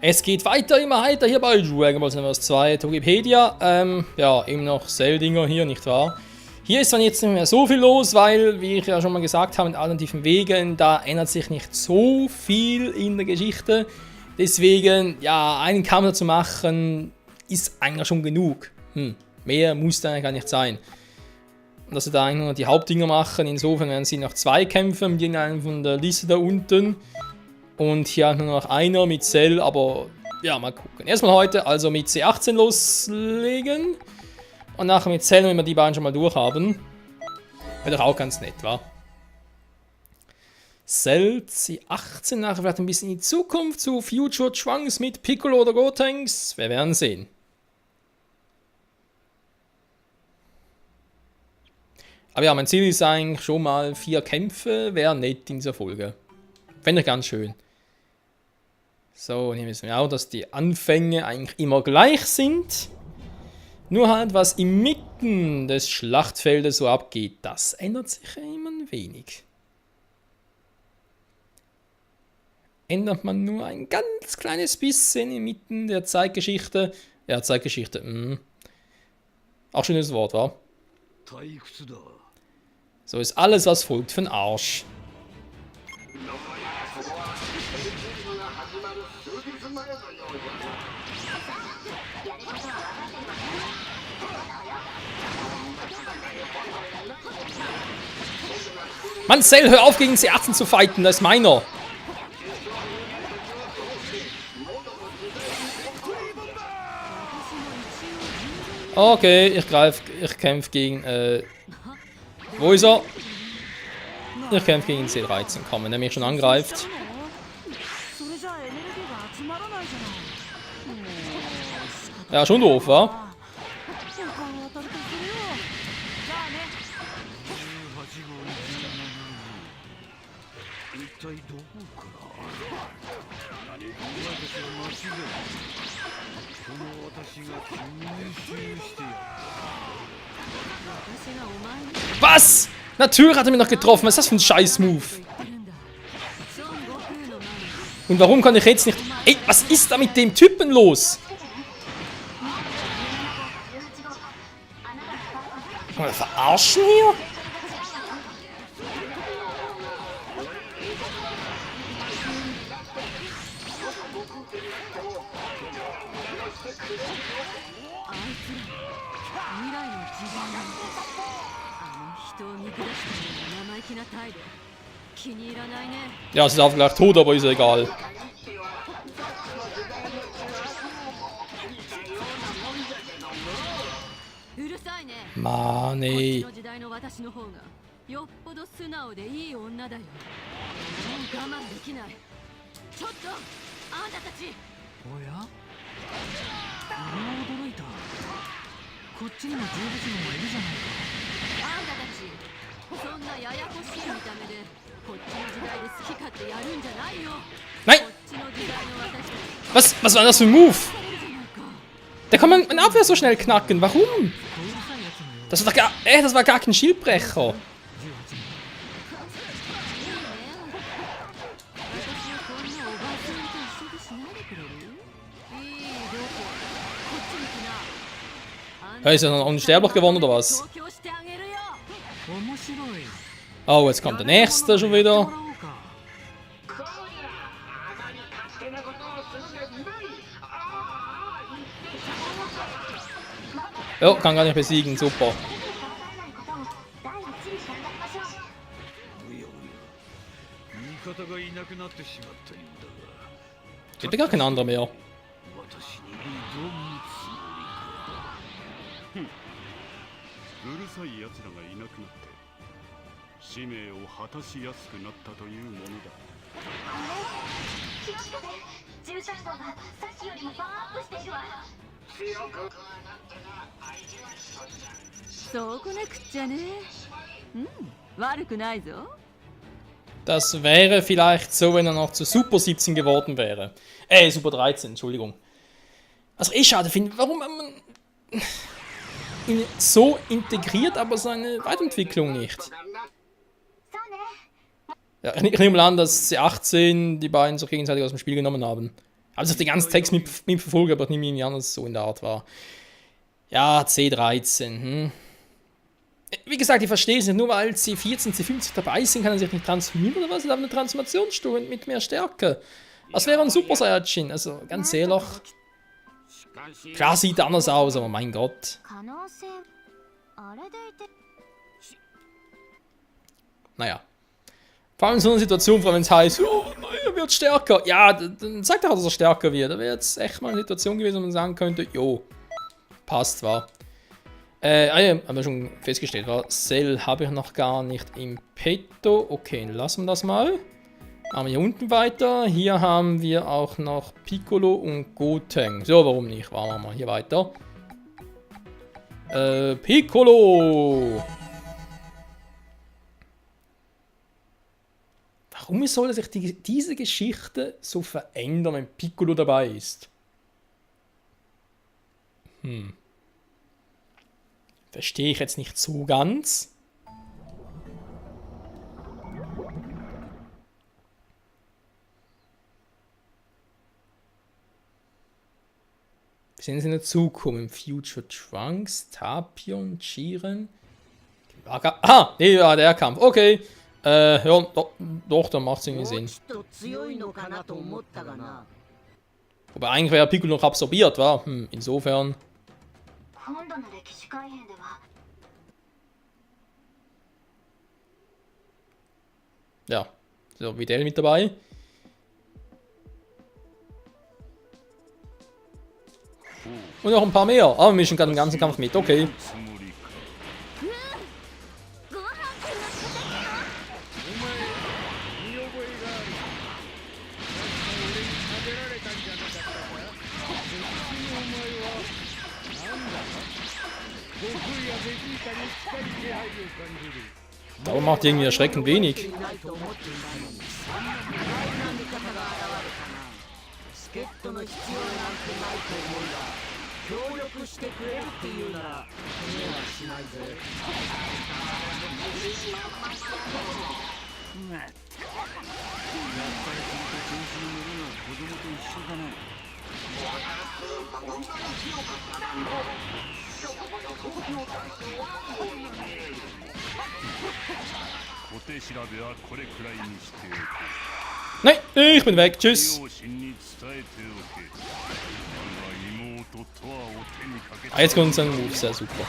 Es geht weiter, immer weiter hier bei Dragon Ball Xenoverse 2, Togepedia. Ja, immer noch Cell-Dinger hier, nicht wahr? Hier ist dann jetzt nicht mehr so viel los, weil, wie ich ja schon mal gesagt habe, mit alternativen Wegen, da ändert sich nicht so viel in der Geschichte. Deswegen, ja, einen Kampf dazu machen, ist eigentlich schon genug. Mehr muss da gar nicht sein. Dass sie da eigentlich nur die Hauptdinger machen, insofern werden sie noch 2 Kämpfe mit irgendeinem von der Liste da unten. Und hier nur noch einer mit Cell, aber ja, mal gucken. Erstmal heute also mit C18 loslegen. Und nachher mit Cell, wenn wir die beiden schon mal durchhaben. Wäre doch auch ganz nett, wa? Cell C18, nachher vielleicht ein bisschen in die Zukunft zu Future Trunks mit Piccolo oder Gotenks. Wir werden sehen. Aber ja, mein Ziel ist eigentlich schon mal 4 Kämpfe. Wäre nett in dieser Folge. Fände ich ganz schön. So, und hier wissen wir auch, dass die Anfänge eigentlich immer gleich sind. Nur halt, was inmitten des Schlachtfeldes so abgeht, das ändert sich immer ein wenig. Ändert man nur ein ganz kleines bisschen inmitten der Zeitgeschichte. Ja, Zeitgeschichte, Auch schönes Wort, wa? So ist alles, was folgt, für den Arsch. Mann, Cell, hör auf gegen C18 zu fighten, das ist meiner. Okay, ich kämpfe gegen, wo ist er? Ich kämpfe gegen C13, komm, wenn er mich schon angreift. Ja, schon doof, wa? Was? Natürlich hat er mich noch getroffen. Was ist das für ein Scheiß-Move? Und warum kann ich jetzt nicht... Ey, was ist da mit dem Typen los? Kann man verarschen hier? Ja, sie ist auch gleich tot, aber ist ja egal. Mann, ey. Nein! Was war das für ein Move? Da kann man eine Abwehr so schnell knacken. Warum? Das war gar kein Schildbrecher. Ja, ist er noch unsterblich geworden oder was? Oh, jetzt kommt der nächste schon wieder. Oh, kann gar nicht besiegen, super. Gibt ja gar kein anderer mehr. Das wäre vielleicht so, wenn er noch zu Super 17 geworden wäre. Super 13, Entschuldigung. Also ich schade finde, warum man ihn so integriert, aber seine Weiterentwicklung nicht. Ja, ich nehme mal an, dass C18 die beiden so gegenseitig aus dem Spiel genommen haben. Also den ganzen Text mitverfolgt, aber ich nehme ihn an, dass es so in der Art war. Ja, C13. Wie gesagt, ich verstehe es nicht. Nur weil C14, C50 dabei sind, kann er sich nicht transformieren oder was? Er hat eine Transformationsstufe mit mehr Stärke. Das wäre ein Super Saiyajin. Also ganz ehrlich. Klar sieht er anders aus, aber mein Gott. Naja. Vor allem in so einer Situation, vor allem wenn es heißt, oh, er wird stärker. Ja, dann sagt er auch, dass er stärker wird. Da wäre jetzt echt mal eine Situation gewesen, wo man sagen könnte, jo, passt, war. Ja, haben wir schon festgestellt, war Cell habe ich noch gar nicht im Petto. Okay, lassen wir das mal. Machen wir hier unten weiter. Hier haben wir auch noch Piccolo und Goten. So, warum nicht? Machen wir mal hier weiter. Piccolo! Warum soll sich diese Geschichte so verändern, wenn Piccolo dabei ist? Verstehe ich jetzt nicht so ganz. Wir sind in der Zukunft. Future Trunks, Tapion, Jiren. Ah, nee, ja, der Kampf. Okay. Ja, doch, dann macht es irgendwie Sinn. Wobei eigentlich wäre Piccolo noch absorbiert, war. Insofern. Ja, so wie der mit dabei. Und noch ein paar mehr. Ah, wir mischen gerade den ganzen Kampf mit, okay. Aber macht irgendwie erschreckend wenig. Nein, ich bin weg. Tschüss. Ah, jetzt kommt sein Move, sehr super.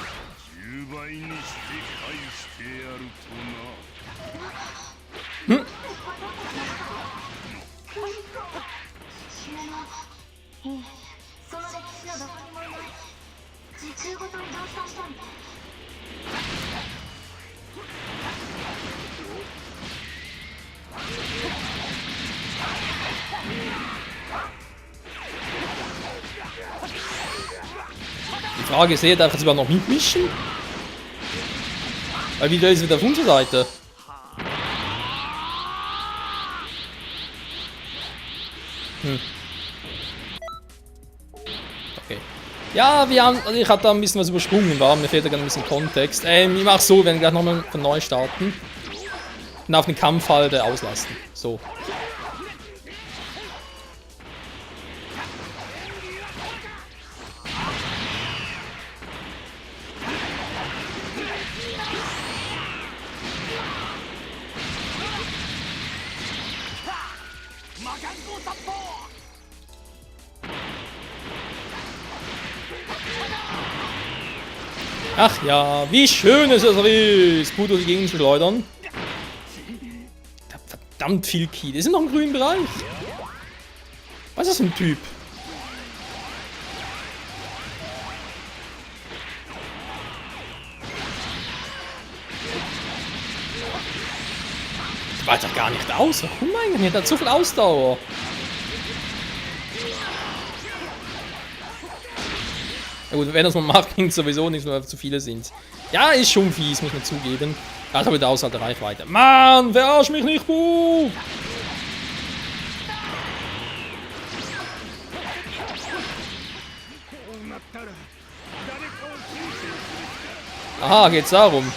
Die Frage ist, darf ich jetzt überhaupt noch mitmischen? Weil wieder ist wieder auf unserer Seite. Okay. Ja, also ich hatte da ein bisschen was übersprungen, mir fehlt da gerade ein bisschen Kontext. Ich mache so, wir werden gleich nochmal von neu starten. Und auf den Kampf halt auslassen. So. Ach ja, wie schön ist es ist, gut durch die Gegend zu schleudern. Verdammt viel Ki. Die sind noch im grünen Bereich. Was ist das für ein Typ? Das war doch gar nicht aus. Warum eigentlich? Der hat so viel Ausdauer. Ja gut, wenn das man macht, klingt sowieso nicht, weil zu viele sind. Ja, ist schon fies, muss man zugeben. Ja, das habe ich da außerhalb der Reichweite. Mann, verarsch mich nicht, buh! Aha, geht's darum.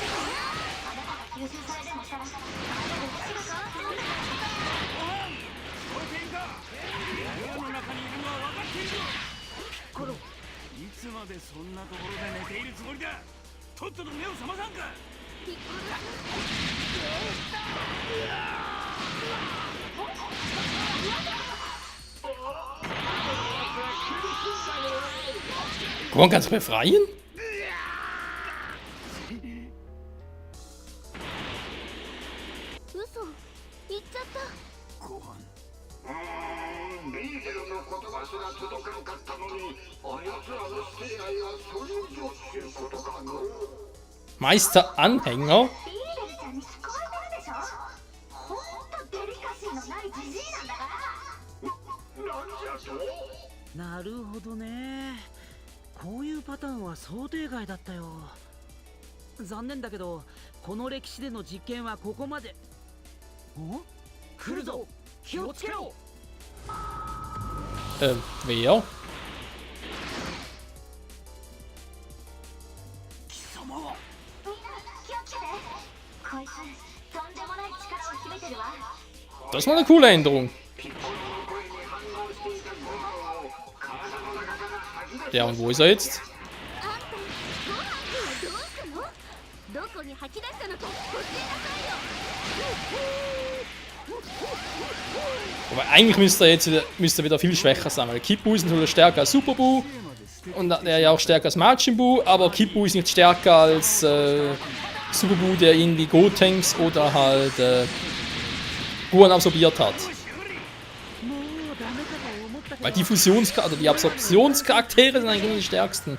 でそんなところで寝ているつもりだ。とっとと目を覚まさんか。Gohan kannst du befreien? 言っちゃった。ご飯。リーゼルの言葉すら届かんかったのに、あやつらの生涯はそれ以上っていうことかの。 Meister Anhänger? リーデルちゃんに聞こえてるでしょ。ほんとデリカシーのないジジイなんだから。なんじゃと。なるほどね。こういうパターンは想定外だったよ。残念だけどこの歴史での実験はここまで。お？来るぞ、気をつけろ。Wer? みんな気をつけて。こいつとんでもない力を秘めてるわ。 Das ist mal eine coole Änderung. ピッコロの声に反応していたご飯を体の中から吐き出し Ja, und wo ist er jetzt? あんたご飯君はどうしたの？どこに吐き出したのか教えなさいよ。 Aber eigentlich müsste er wieder viel schwächer sein, weil Kid Buu ist natürlich stärker als Super Buu und der ja auch stärker als Majin Buu, aber Kid Buu ist nicht stärker als Super Buu, der ihn wie Gotenks oder halt Gohan absorbiert hat. Weil die die Absorptionscharaktere sind eigentlich die stärksten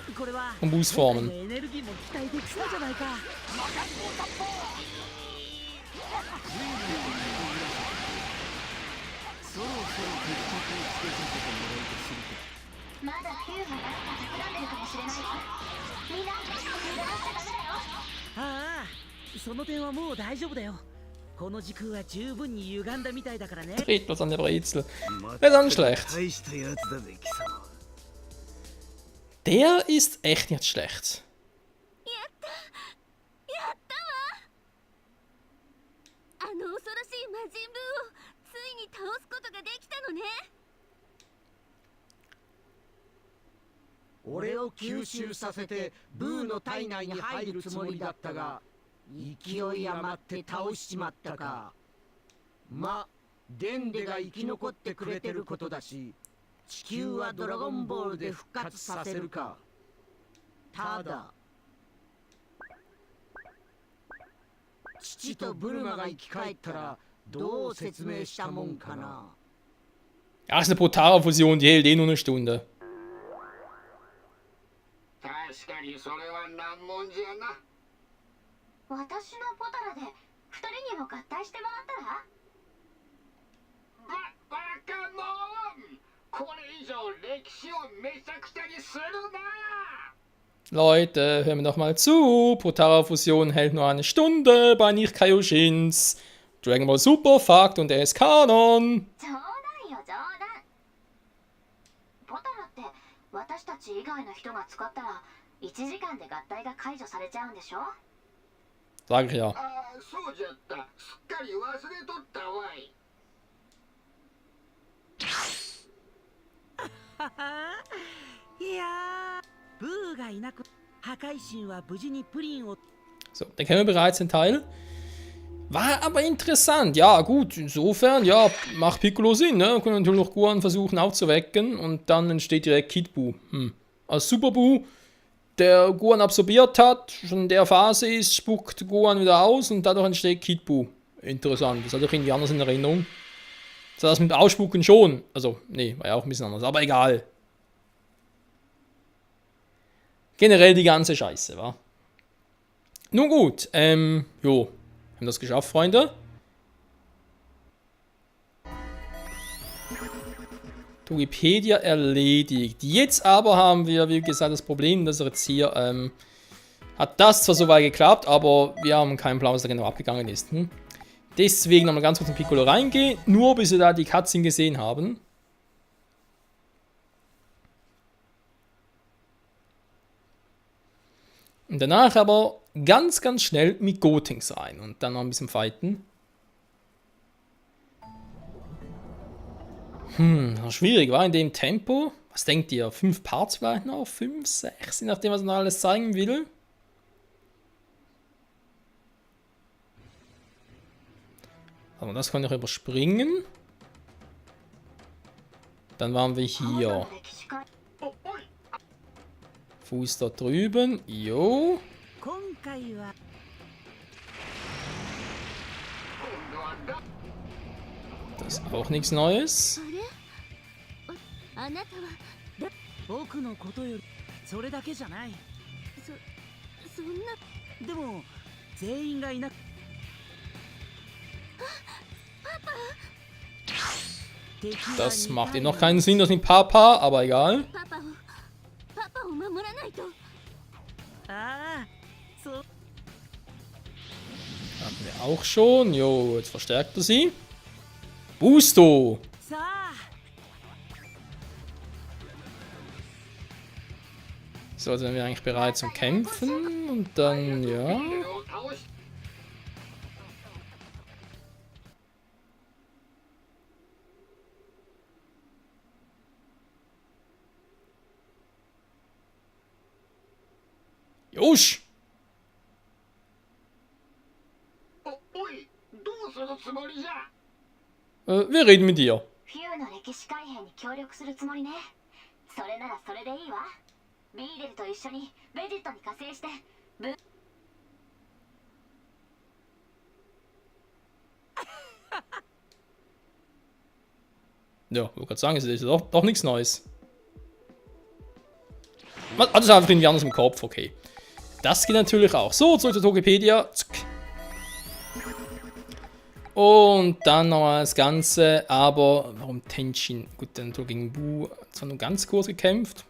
von Buus Formen. エネルギーも期待できそうじゃないか。まだフューが誰か企んでるかもしれないわ。みんな油断しちゃダメだよ。ああ、その点はもう大丈夫だよ。この時空は十分に歪んだみたいだからね。 Dreht was an der Brezel. Der ist auch nicht schlecht. 大したやつだぜ、貴様。 Der ist echt nicht schlecht. やったわ。あの恐ろしい魔人ブーをついに倒すことができたのね。俺を吸収させてブーの体内に入るつもりだったが、勢い余って倒しちまったか。ま、デンデが生き残ってくれてることだし、地球はドラゴンボールで復活させるか。ただ父とブルマが生き返ったらどう説明したもんかな。 Ja, ist eine brutale Fusion, die hält eh nur eine Stunde. 確かにそれは難問じゃな。私のポタラで二人にも合体してもらったら。バカモン。これ以上歴史をめちゃくちゃにするな。 Leute, hören wir doch mal zu. Potara Fusion hält nur eine Stunde bei Nicht Kaioshins. Dragon Ball Super Fakt und er ist Kanon. 冗談よ冗談。ポタラって私たち以外の人が使ったら1時間で合体が解除されちゃうんでしょ。 Sag ich ja. ああ、そうじゃった。すっかり忘れとったわい。いやー、ブーがいなく破壊神は無事にプリンを。 So, den kennen wir bereits, den Teil. War aber interessant. Ja, gut, insofern, ja, macht Piccolo Sinn, ne? Können natürlich noch Gohan versuchen aufzuwecken und dann entsteht direkt Kid Buu. Als Super Buu, der Gohan absorbiert hat, schon in der Phase ist, spuckt Gohan wieder aus und dadurch entsteht Kid Buu. Interessant, das hatte ich irgendwie anders in Erinnerung. Das mit Ausspucken schon. Also, nee, war ja auch ein bisschen anders, aber egal. Generell die ganze Scheiße, wa? Nun gut, jo. Haben das geschafft, Freunde. Wikipedia erledigt. Jetzt aber haben wir, wie gesagt, das Problem, dass er jetzt hier, hat das zwar soweit geklappt, aber wir haben keinen Plan, was da genau abgegangen ist. Deswegen nochmal ganz kurz in Piccolo reingehen, nur bis wir da die Cutscene gesehen haben. Und danach aber ganz, ganz schnell mit Gotenks rein und dann noch ein bisschen fighten. Schwierig, war in dem Tempo. Was denkt ihr? 5 Parts vielleicht noch? 5, 6? Je nachdem, was man alles zeigen will. Aber das kann ich überspringen. Dann waren wir hier. Fuß da drüben. Jo. 今回は Das ist auch nichts Neues. あなたは僕のことよりそれだけじゃない。そんなでも全員がいなくDas macht eben noch keinen Sinn, das mit Papa, aber egal. パパを守らないと。ああそう Hatten wir auch schon. Jo, jetzt verstärkt er sie. Busto! さあ So, jetzt sind wir eigentlich bereit zum Kämpfen. Und dann, ja. を倒し Josch! おい、どうするつもりじゃ。 Wir reden mit dir. フューの歴史改変に協力するつもりね。それならそれでいいわ。ビーデルと一緒にベジットに加勢してぶ Ja, ich wollte gerade sagen, es ist doch nichts Neues. Das ist einfach irgendwie anders im Kopf, okay. Das geht natürlich auch. So, zurück zur Tokopedia. Zack. Und dann nochmal das Ganze, aber warum Tenshin? Gut, dann gegen Bu zwar nur ganz kurz gekämpft.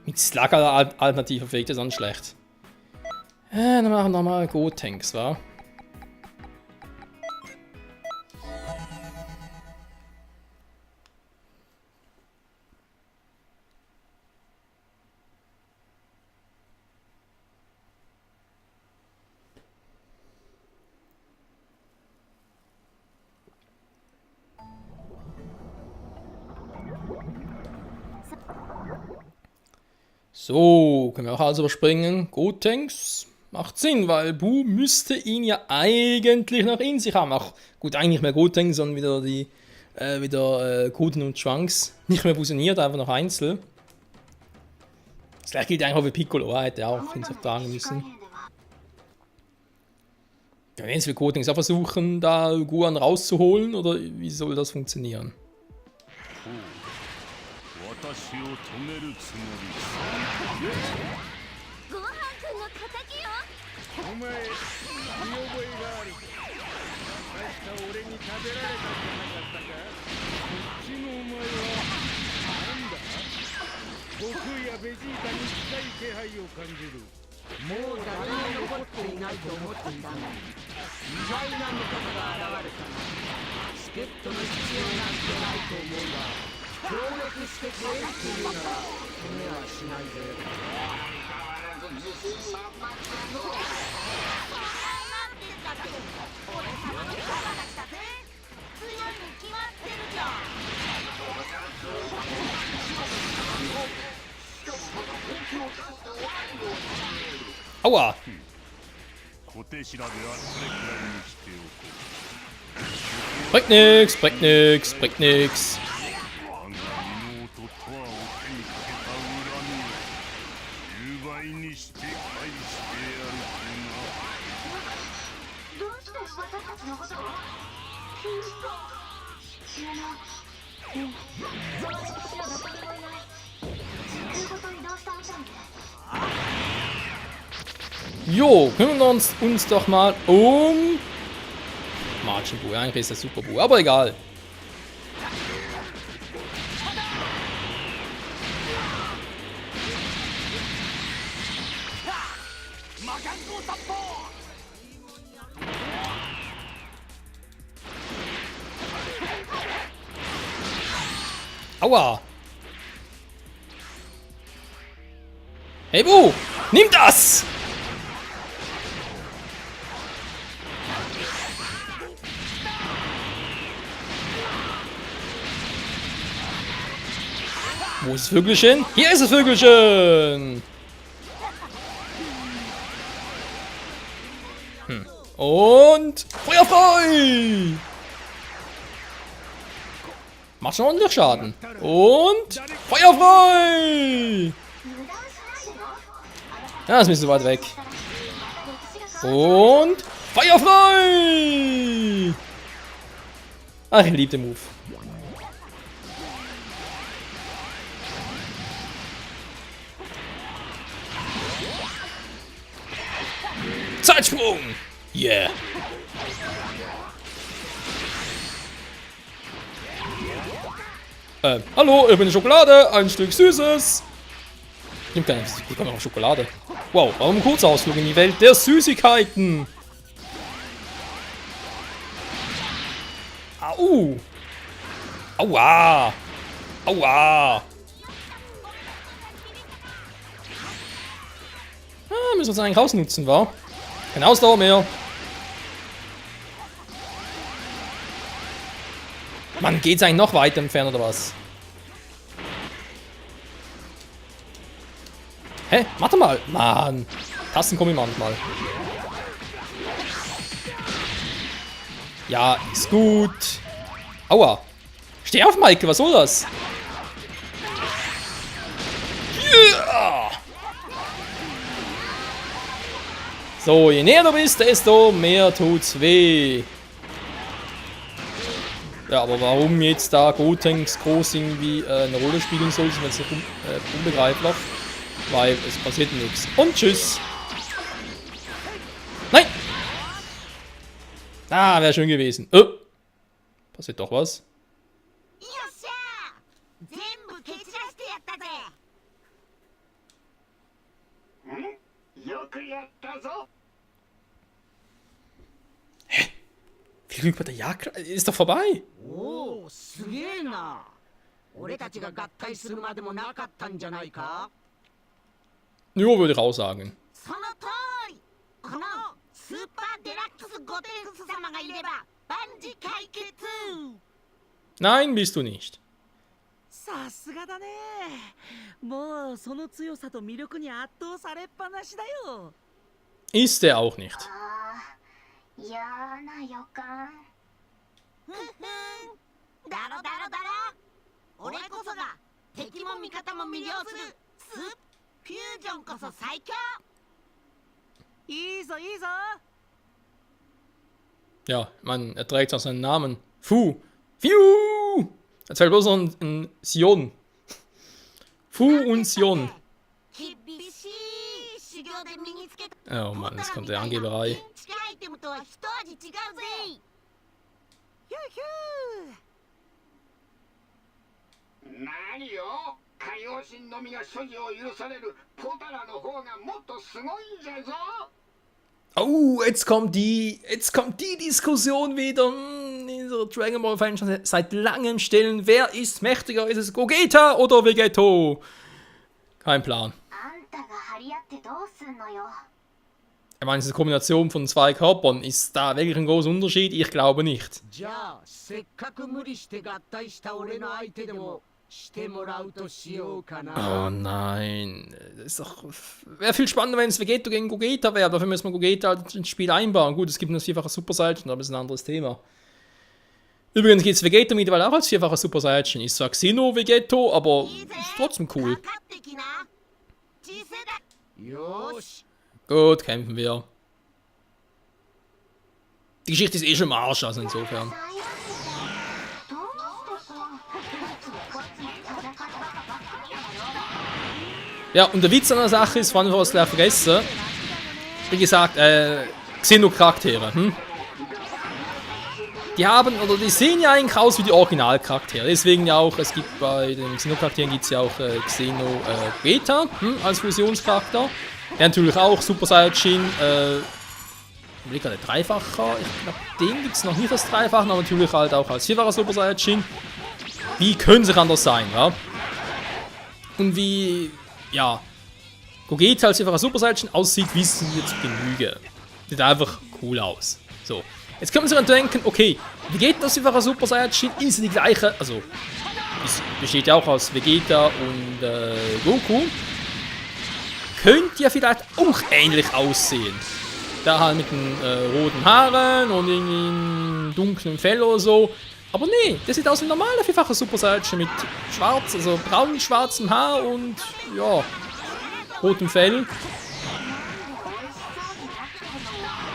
Mit Slugger Alternative fähig, das ist auch nicht schlecht. Dann machen wir nochmal Gotenks, wa? So, können wir auch alles überspringen. Gotenks macht Sinn, weil Bu müsste ihn ja eigentlich noch in sich haben. Auch gut, eigentlich mehr Gotenks, sondern wieder die Goten und Trunks. Nicht mehr fusioniert, einfach noch einzeln. Das gleiche gilt eigentlich auch für Piccolo, er hätte auch in sich tragen müssen. Ja, jetzt will Gotenks auch versuchen, da Gohan rauszuholen, oder wie soll das funktionieren? 私を止めるつもりごはんくんの敵よ。お前見覚えがある確か俺に食べられたんじゃなかったかこっちのお前はなんだ悟空やベジータに近い気配を感じるもう誰も残っていないと思っていたのに意外な味方が現れたな。チケットの必要なんてないと思うが協力してくれるっていうなら止めはしないぜ。Aua! 小手調べはそれくらいにしておこう Bringt nix, bringt nix, bringt nix. 我が妹とわを手にかけた恨みを10倍にして返してやるどうして私たちのことを知らない。その歴史はどこにもいない。ということに移動したみたいで。 Jo, kümmern wir uns doch mal um Majin Buu. Eigentlich ist das Super Buu, aber egal. Aua! Hey Bu! Nimm das! Wo ist das Vögelchen? Hier ist das Vögelchen! Und Feuer frei! Macht schon ordentlich Schaden. Und Feuer frei! Ja, ist ein bisschen weit weg. Und Feuer frei! Ach, ich liebe den Move. Zeitsprung! Yeah! Hallo, ich bin Schokolade, ein Stück Süßes. Ich nehme keine auch Schokolade. Wow, warum ein Kurzausflug in die Welt der Süßigkeiten? Au! Aua! Aua! Ah, müssen wir uns eigentlich ausnutzen, wa? Keine Ausdauer mehr. Mann, geht's eigentlich noch weiter entfernt oder was? Hä? Warte mal. Mann. Tasten kommen manchmal. Ja, ist gut. Aua. Steh auf, Maike, was soll das? Yeah! So, je näher du bist, desto mehr tut's weh. Ja, aber warum jetzt da Gotenks groß irgendwie eine Rolle spielen soll, ist mir jetzt unbegreiflich. Weil es passiert nichts. Und tschüss. Nein! Ah, wäre schön gewesen. Passiert doch was. Viel Glück bei der Jagd. Ist doch vorbei. Oh, すげえな。俺たちが合体するまでもなかったんじゃないか? Ja, würde ich auch sagen. その通り。このスーパーデラックスゴテンス様がいれば万事解決。 Nein, bist du nicht. さすがだね。もうその強さと魅力に圧倒されっぱなしだよ。 Ist er auch nicht. 嫌な予感。ふんふん。だろだろだろ。俺こそが敵も味方も魅了するスーフュージョンこそ最強。いいぞいいぞ。 Ja, man, er trägt auch seinen Namen. Fu. Fiu! Erzähl bloß noch ein Sion. Fu und Sion. Oh Mann, jetzt kommt die Angeberei. Oh, jetzt kommt die Diskussion wieder. Dieser Dragon Ball Fan schon seit langem stellen. Wer ist mächtiger? Ist es Gogeta oder Vegeto? Kein Plan. Ich meine, diese Kombination von zwei Körpern, ist da wirklich ein großer Unterschied? Ich glaube nicht. Oh nein. Das ist doch. Wäre viel spannender, wenn es Vegeto gegen Gogeta wäre. Dafür müssen wir Gogeta halt ins Spiel einbauen. Gut, es gibt nur 4-fache Super Saiyan, aber das ist ein anderes Thema. Übrigens geht es Vegeto mittlerweile auch als 4-facher Super Saiyan. Ist zwar Xeno Vegeto, aber ist trotzdem cool. Gut, kämpfen wir. Die Geschichte ist eh schon im Arsch, also insofern. Ja, und der Witz an der Sache ist, wann wir es gleich vergessen. Wie gesagt, Xeno-Charaktere. Die haben, oder die sehen ja eigentlich aus wie die Originalcharaktere. Deswegen ja auch, es gibt bei den Xeno-Charakteren gibt es ja auch Xeno Beta als Fusionscharakter. Der natürlich auch Super Saiyajin, ich der Dreifacher, ich glaube, den gibt es noch nicht als Dreifachen, aber natürlich halt auch als 4-facher Super Saiyajin. Wie können sie anders sein, ja? Und wie, ja, Gogeta als 4-facher Super Saiyajin aussieht, wissen wir zu Genüge. Sieht einfach cool aus. So, jetzt können wir sich dann denken, okay, wie geht das 4-facher Super Saiyajin? Ist die gleiche, also, besteht ja auch aus Vegeta und Goku. Könnte ja vielleicht auch ähnlich aussehen. Da halt mit den roten Haaren und irgendwie einem dunklen Fell oder so. Aber nee, das sieht aus wie ein normaler vierfacher Super Saiyan mit schwarz, also braun-schwarzem Haar und ja, rotem Fell.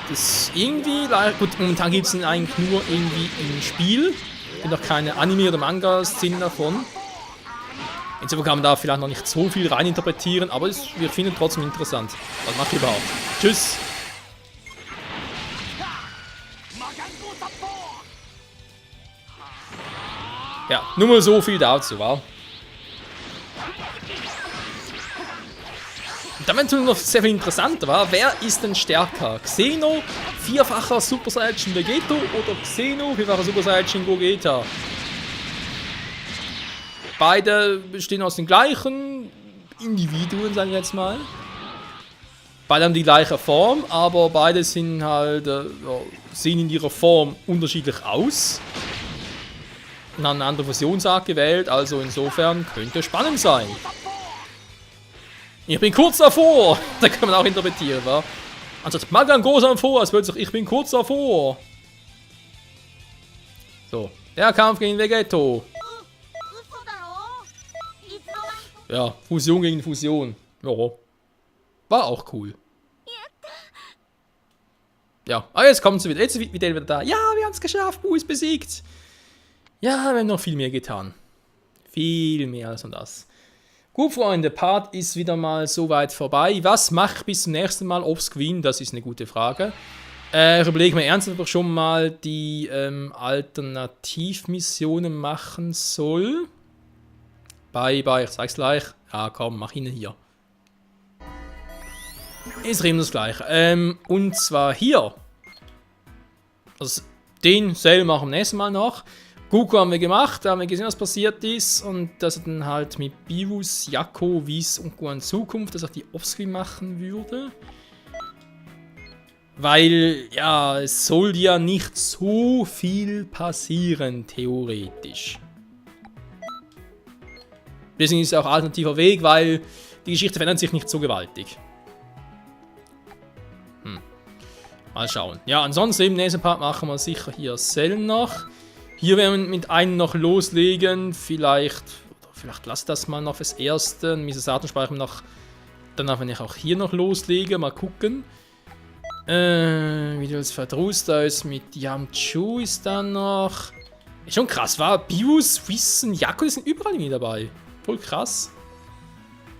Das irgendwie, gut, momentan gibt es ihn eigentlich nur irgendwie im Spiel. Es gibt noch keine Anime- oder Manga-Szenen davon. Insofern kann man da vielleicht noch nicht so viel reininterpretieren, aber wir finden trotzdem interessant. Was macht ihr überhaupt? Tschüss! Ja, nur mal so viel dazu, wa? Und dann natürlich noch sehr viel interessanter, wa? Wer ist denn stärker? Xeno, vierfacher Super Saiyan Vegeta oder Xeno, vierfacher Super Saiyan Gogeta? Beide bestehen aus den gleichen Individuen, sagen wir jetzt mal. Beide haben die gleiche Form, aber beide sind halt, sehen in ihrer Form unterschiedlich aus. Und haben eine andere Fusionsart gewählt, also insofern könnte spannend sein. Ich bin kurz davor! Da kann man auch interpretieren, wa? Also Magan groß vor, als würde sich ich bin kurz davor. So, der Kampf gegen Vegeto. Ja, Fusion gegen Fusion. Ja. War auch cool. Ja, aber jetzt kommt sie wieder. Jetzt ist wieder da. Ja, wir haben es geschafft. Bu ist besiegt. Ja, wir haben noch viel mehr getan. Viel mehr als das. Gut, Freunde, Part ist wieder mal so weit vorbei. Was mache ich bis zum nächsten Mal offscreen? Das ist eine gute Frage. Ich überlege mir ernsthaft, ob ich schon mal die Alternativmissionen machen soll. Ich zeig's gleich. Ja, komm, mach ihn hier. Ist eben das gleiche. Und zwar hier. Also, den Cell machen wir nächstes Mal noch. Goku haben wir gemacht, da haben wir gesehen, was passiert ist. Und dass er dann halt mit Beerus, Jakko, Whis und Gohan Zukunft, dass er die Offscreen machen würde. Weil, ja, es soll ja nicht so viel passieren, theoretisch. Deswegen ist es auch ein alternativer Weg, weil die Geschichte verändert sich nicht so gewaltig. Mal schauen. Ja, ansonsten im nächsten Part machen wir sicher hier Cell noch. Hier werden wir mit einem noch loslegen. Vielleicht lasst das mal noch fürs Erste. Mrs. Saturn speichern wir noch. Danach, wenn ich auch hier noch loslege, mal gucken. Wie das Verdruss da ist mit Yamchu ist dann noch. Ist schon krass, war Beerus, Wissen, Jakko, die sind überall irgendwie dabei. Voll krass.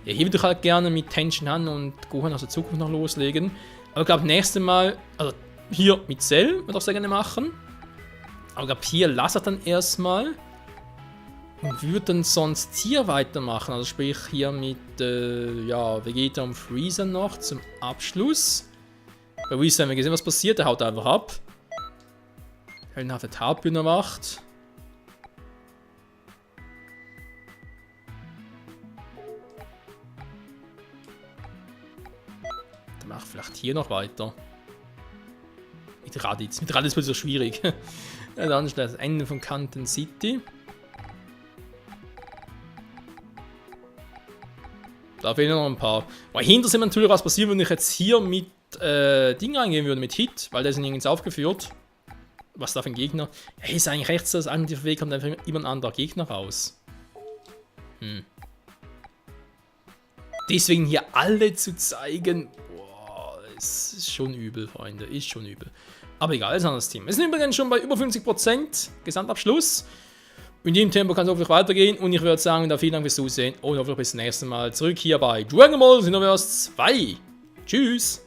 Ja, hier würde ich halt gerne mit Tenshin Han und Gohan aus der Zukunft noch loslegen. Aber ich glaube, nächstes Mal, also hier mit Cell, würde ich auch sehr gerne machen. Aber ich glaube, hier lasse ich dann erstmal. Und würde dann sonst hier weitermachen. Also sprich hier mit ja, Vegeta und Freezer noch zum Abschluss. Bei Freezer haben wir gesehen, was passiert. Der haut einfach ab. Heldenhafte Tatbühne macht. Dann mach vielleicht hier noch weiter. Mit Raditz. Mit Raditz wird es so schwierig. Ja, dann ist das Ende von Kanten City. Da fehlen noch ein paar. Weil hinter sind natürlich was passiert, wenn ich jetzt hier mit Ding reingehen würde, mit Hit, weil der sind nirgends aufgeführt. Was da für ein Gegner? Ja, ist eigentlich rechts, das eigentliche Weg kommt einfach immer ein anderer Gegner raus. Deswegen hier alle zu zeigen, boah, es ist schon übel, Freunde, ist schon übel. Aber egal, ist ein anderes Team. Wir sind übrigens schon bei über 50% Gesamtabschluss. In dem Tempo kann es hoffentlich weitergehen und ich würde sagen, vielen Dank fürs Zusehen und hoffentlich bis zum nächsten Mal zurück hier bei Dragon Ball Xenoverse 2. Tschüss!